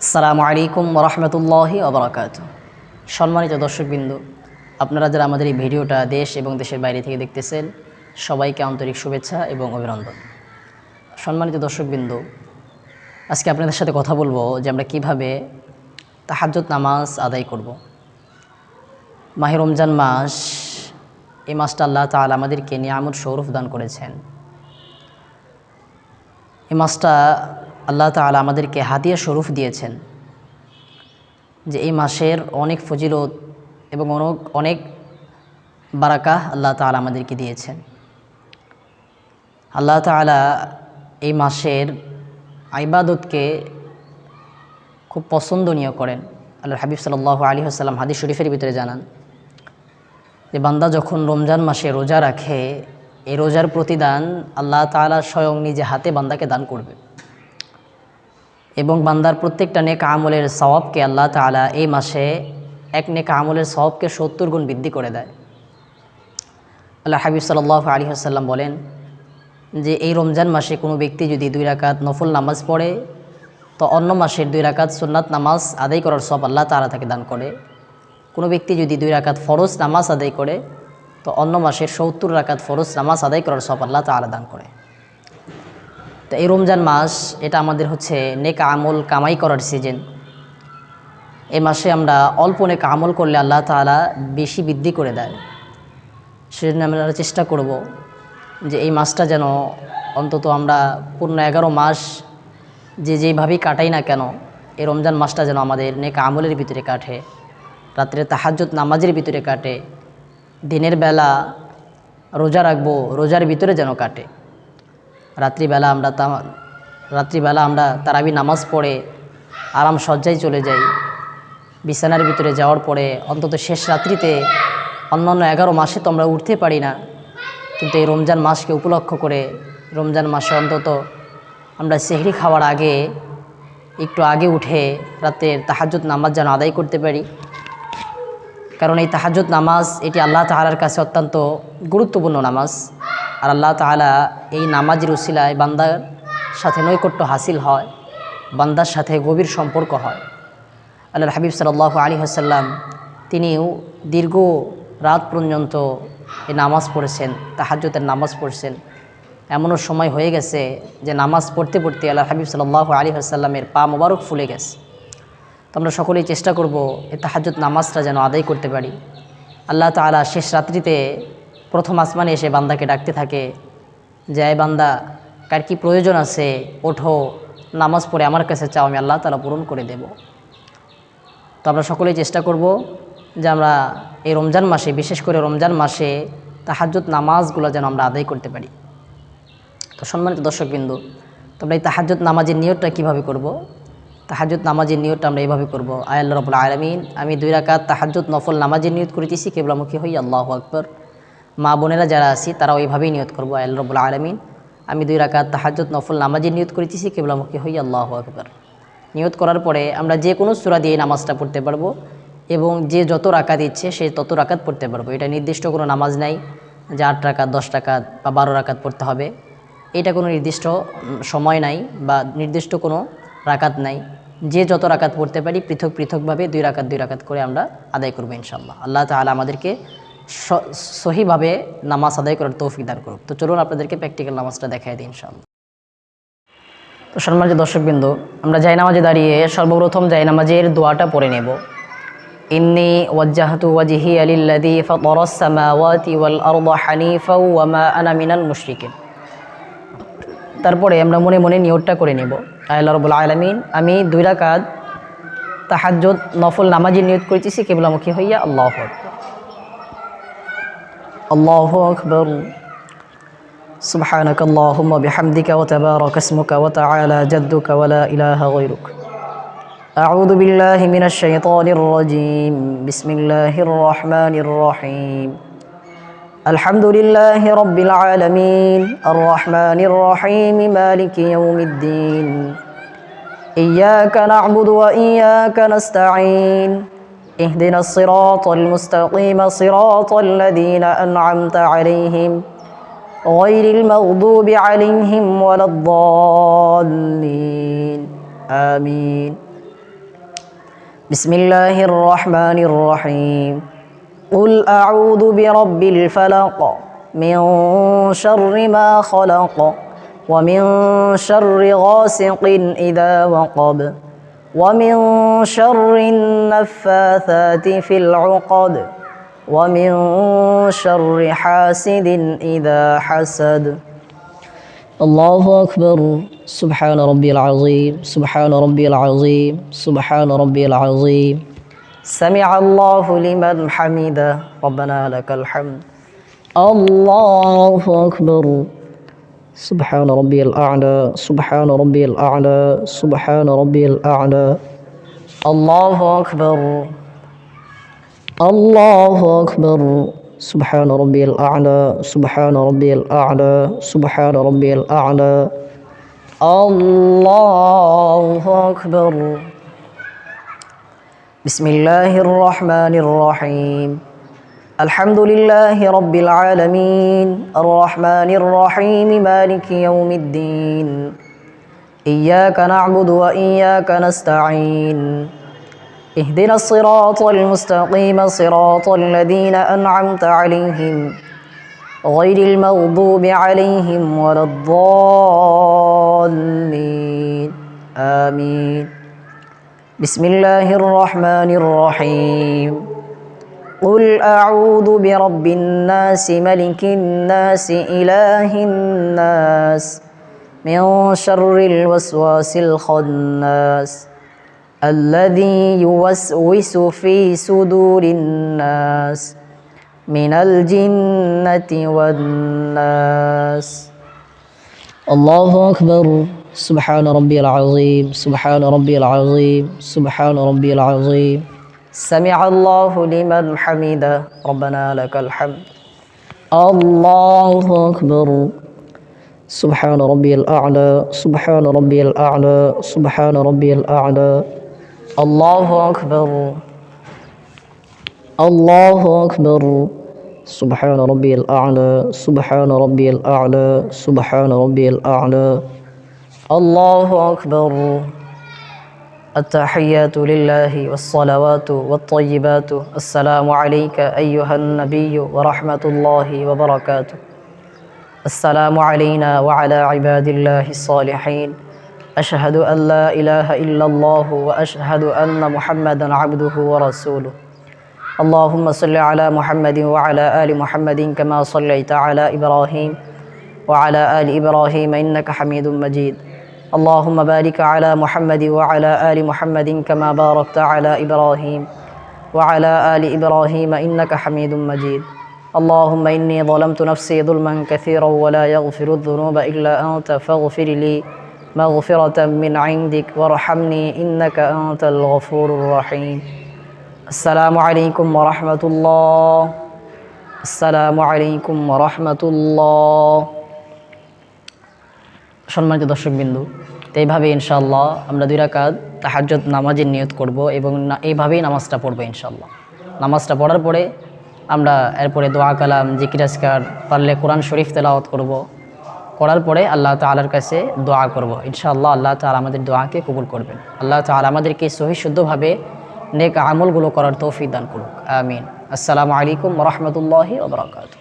আসসালামু আলাইকুম ওয়া রাহমাতুল্লাহি ওয়া বারাকাতুহু। সম্মানিত দর্শকবৃন্দ, আপনারা যারা আমাদের এই ভিডিওটা দেশ এবং দেশের বাইরে থেকে দেখতেছেন, সবাইকে আন্তরিক শুভেচ্ছা এবং অভিনন্দন। সম্মানিত দর্শকবৃন্দ, আজকে আপনাদের সাথে কথা বলবো যে আমরা কিভাবে তাহাজ্জুদ নামাজ আদায় করব। মাহে রমজান মাস, এই মাসটা আল্লাহ তাআলা আমাদেরকে নিয়ামত শরফ দান করেছেন। এই মাসটা আল্লাহ তাআলা আমাদেরকে হাদিয়া শরফ দিয়েছেন যে এই মাসের অনেক ফজিলত এবং অনেক বারাকাহ আল্লাহ তাআলা আমাদেরকে দিয়েছেন। আল্লাহ তাআলা এই মাসের ইবাদতকে খুব পছন্দনীয় করেন। আল্লাহর হাবিব সাল্লাল্লাহু আলাইহি ওয়াসাল্লাম হাদিস শরীফের ভিতরে জানান যে বান্দা যখন রমজান মাসে রোজা রাখে, এই রোজার প্রতিদান আল্লাহ তাআলা স্বয়ং নিজে হাতে বান্দাকে দান করবে এবং বান্দার প্রত্যেকটা নেক আমলের সওয়াবকে আল্লাহ তাআলা এই মাসে এক নেক আমলের সওয়াবকে 70 গুণ বৃদ্ধি করে দেয়। আল্লাহ হাবিব সাল্লাল্লাহু আলাইহি ওয়াসাল্লাম বলেন যে এই রমজান মাসে কোনো ব্যক্তি যদি 2 রাকাত নফল নামাজ পড়ে, তো অন্য মাসের 2 রাকাত সুন্নাত নামাজ আদায় করার সওয়াব আল্লাহ তাআলা তাকে দান করে। কোনো ব্যক্তি যদি 2 রাকাত ফরজ নামাজ আদায় করে, তো অন্য মাসের 70 রাকাত ফরজ নামাজ আদায় করার সওয়াব আল্লাহ তাআলা দান করে। তো এই রমজান মাস, এটা আমাদের হচ্ছে নেক আমল কামাই করার সিজন। এই মাসে আমরা অল্প নেক আমল করলে আল্লাহ তাআলা বেশি বৃদ্ধি করে দেয়। সেজন্য আমরা চেষ্টা করব যে এই মাসটা যেন অন্তত আমরা পূর্ণ 11 মাস যেইভাবেই কাটাই না কেন, এই রমজান মাসটা যেন আমাদের নেক আমলের ভিতরে কাটে, রাত্রে তাহাজ্জুদ নামাজের ভিতরে কাটে, দিনের বেলা রোজা রাখবো, রোজার ভিতরে যেন কাটে। রাত্রিবেলা আমরা তারাবি নামাজ পড়ে আরাম সজ্জায় চলে যাই। বিছানার ভিতরে যাওয়ার পরে অন্তত শেষ রাত্রিতে, অন্যান্য 11 মাসে তো আমরা উঠতে পারি না, কিন্তু এই রমজান মাসকে উপলক্ষ করে রমজান মাসে অন্তত আমরা সেহরি খাওয়ার আগে একটু আগে উঠে রাতের তাহাজ্জুদ নামাজ যেন আদায় করতে পারি। কারণ এই তাহাজ্জুদ নামাজ, এটি আল্লাহ তাআলার কাছে অত্যন্ত গুরুত্বপূর্ণ নামাজ। আর আল্লাহ তাআলা এই নামাজের উসিলায় বান্দার সাথে নৈকট্য হাসিল হয়, বান্দার সাথে গভীর সম্পর্ক হয়। আল্লাহর হাবিব সাল্লাল্লাহু আলাইহি ওয়াসাল্লাম তিনিও দীর্ঘ রাত পর্যন্ত এই নামাজ পড়েছেন, তাহাজ্জুদের নামাজ পড়ছেন। এমনও সময় হয়ে গেছে যে নামাজ পড়তে পড়তে আল্লাহর হাবিব সাল্লাল্লাহু আলাইহি ওয়াসাল্লামের পা মোবারক ফুলে গেছে। তো আমরা সকলেই চেষ্টা করব এই তাহাজ্জুদ নামাজটা যেন আদায় করতে পারি। আল্লাহ তাআলা শেষ রাত্রিতে প্রথম আসমানে এসে বান্দাকে ডাকতে থাকে যে এই বান্দা, কার কি প্রয়োজন আছে, ওঠো, নামাজ পড়ে আমার কাছে চাও, আমি আল্লাহ তাআলা পূরণ করে দেব। তো আমরা সকলেই চেষ্টা করব যে আমরা এই রমজান মাসে, বিশেষ করে রমজান মাসে তাহাজ্জুদ নামাজগুলো যেন আমরা আদায় করতে পারি। তো সম্মানিত দর্শকবৃন্দ, তোমরা এই তাহাজ্জুদ নামাজের নিয়তটা কীভাবে করব? তাহাজ্জুদ নামাজের নিয়তটা আমরা এইভাবে করব। আয় আল্লাহ রাব্বুল আলামিন, আমি 2 রাকাত তাহাজ্জুদ নফল নামাজের নিয়ত করিতেছি, কিবলামুখী হই, আল্লাহু আকবার। মা বোনেরা যারা আছি তারা ওইভাবেই নিয়ত করব। আয় আল্লাহ রাব্বুল আলামিন, আমি 2 রাকাত তাহাজ্জুদ নফল নামাজের নিয়ত করিতেছি, কিবলামুখী হই, আল্লাহু আকবার। নিয়ত করার পরে আমরা যে কোনো সূরা দিয়ে নামাজটা পড়তে পারবো এবং যে যত রাকাত ইচ্ছে সে তত রাকাত পড়তে পারবো। এটা নির্দিষ্ট কোনো নামাজ নাই যে 8 রাকাত, 10 রাকাত বা 12 রাকাত পড়তে হবে, এটা কোনো নির্দিষ্ট সময় নাই বা নির্দিষ্ট কোনো রাকাত নাই। যে যত রাকাত পড়তে পারি পৃথকভাবে 2 রাকাত করে আমরা আদায় করবো ইনশাআল্লাহ। আল্লাহ তাআলা আমাদেরকে সহিভাবে নামাজ আদায় করার তৌফিক দান করুক। তো চলুন আপনাদেরকে প্র্যাকটিক্যাল নামাজটা দেখাই দিই ইনশাআল্লাহ। তো সম্মানিত দর্শকবৃন্দ, আমরা জায়নামাজে দাঁড়িয়ে সর্বপ্রথম জায়নামাজের দোয়াটা পড়ে নেব। ইন্নী ওয়াজ্জাহতু ওয়াজহিয়া লিল্লাযী ফাতারাস সামাওয়াতি ওয়াল আরদা হানিফাও ওয়া মা আনা মিনাল মুশরিকিন। তারপরে আমরা মনে মনে নিয়তটা করে নেব। আল্লাহ রাব্বুল আলামিন, আমি 2 রাকাত তাহাজ্জুদ নফল নামাজের নিয়ত করিতেছি, কিবলামুখী হইয়া, আল্লাহু আকবার। আল্লাহু আকবার। সুবহানাকা আল্লাহুম্মা বিহামদিকা ওয়া তাবারাকা ইসমুকা ওয়া তাআলা জাদ্দুকা ওয়া লা ইলাহা গায়রুক। আউযু বিল্লাহি মিনাশ শাইতানির রাজীম। বিসমিল্লাহির রহমানির রহিম। আলহামদুলিল্লাহি রাব্বিল আলামিন আর রহমানির রহিম মালিকি ইয়াউমিদ্দিন। ইয়্যাকা না'বুদু ওয়া ইয়্যাকা নাস্তাঈন। ইহদিনাস সিরাতাল মুস্তাকিম সিরাতাল লাযীনা আন'আমতা আলাইহিম গায়রিল মাগদুবি আলাইহিম ওয়ালাদ-দাল্লিন। আমিন। বিসমিল্লাহির রহমানির রহিম কুল আউযু বিরাব্বিল ফালাক মিন শাররি মা খালাক ওয়া মিন শাররি গাসিকিন ইযা ওয়াকাব ওয়া মিন শাররিন নাফাসাতি ফিল উকাদ ওয়া মিন শাররি হাসিদিন ইযা হাসাদ الله أكبر سبحان ربي العظيم سبحان ربي العظيم سبحان ربي العظيم سمع الله لمن حمده ربنا لك الحمد الله أكبر سبحان ربي الأعلى سبحان ربي الأعلى سبحان ربي الأعلى الله أكبر الله أكبر سبحان ربي الأعلى سبحان ربي الأعلى سبحان ربي الأعلى الله أكبر بسم الله الرحمن الرحيم الحمد لله رب العالمين الرحمن الرحيم مالك يوم الدين إياك نعبد وإياك نستعين اهدنا الصراط المستقيم صراط الذين أنعمت عليهم غير المغضوب عليهم ولا الضالين آمين بسم الله الرحمن الرحيم قل أعوذ برب الناس ملك الناس إله الناس من شر الوسواس الخناس الذي يوسوس في صدور الناس من الجنة والناس الله أكبر سبحان ربي العظيم سبحان ربي العظيم سبحان ربي العظيم سمع الله لمن حمده ربنا لك الحمد الله أكبر سبحان ربي الأعلى سبحان ربي الأعلى سبحان ربي الأعلى الله أكبر الله أكبر سبحان ربي الأعلى سبحان ربي الأعلى سبحان ربي الأعلى الله أكبر التحيات لله والصلوات والطيبات السلام عليك أيها النبي ورحمة الله وبركاته السلام علينا وعلى عباد الله الصالحين أشهد أن لا إله إلا الله وأشهد أن محمدا عبده ورسوله اللهم صل على محمد وعلى آل محمد كما صليت على إبراهيم وعلى آل إبراهيم إنك حميد مجيد اللهم بارك على محمد وعلى آل محمد كما باركت على إبراهيم وعلى آل إبراهيم إنك حميد مجيد اللهم إني ظلمت نفسي ظلما كثيرا ولا يغفر الذنوب إلا أنت فاغفر لي مغفرة من عندك وارحمني إنك أنت الغفور الرحيم السلام عليكم ورحمة الله السلام عليكم ورحمة الله সম্মানিত দর্শকবৃন্দ, তো এইভাবে ইনশাআল্লাহ আমরা 2 রাকাত তাহাজ্জুদ নামাজের নিয়ত করব এবং এইভাবেই নামাজটা পড়ব ইনশাআল্লাহ। নামাজটা পড়ার পরে আমরা এরপরে দোয়া কালাম জিকির আজকার পারলে কোরআন শরীফ তেলাওয়াত করব, করার পরে আল্লাহ তাআলার কাছে দোয়া করব ইনশাআল্লাহ। আল্লাহ তাআলা আমাদের দোয়াকে কবুল করবেন। আল্লাহ তাআলা আমাদেরকে সহি শুদ্ধভাবে নেক আমলগুলো করার তৌফিক দান করুক, আমিন। আসসালামু আলাইকুম ওয়া রাহমাতুল্লাহি ওয়া বারাকাতুহু।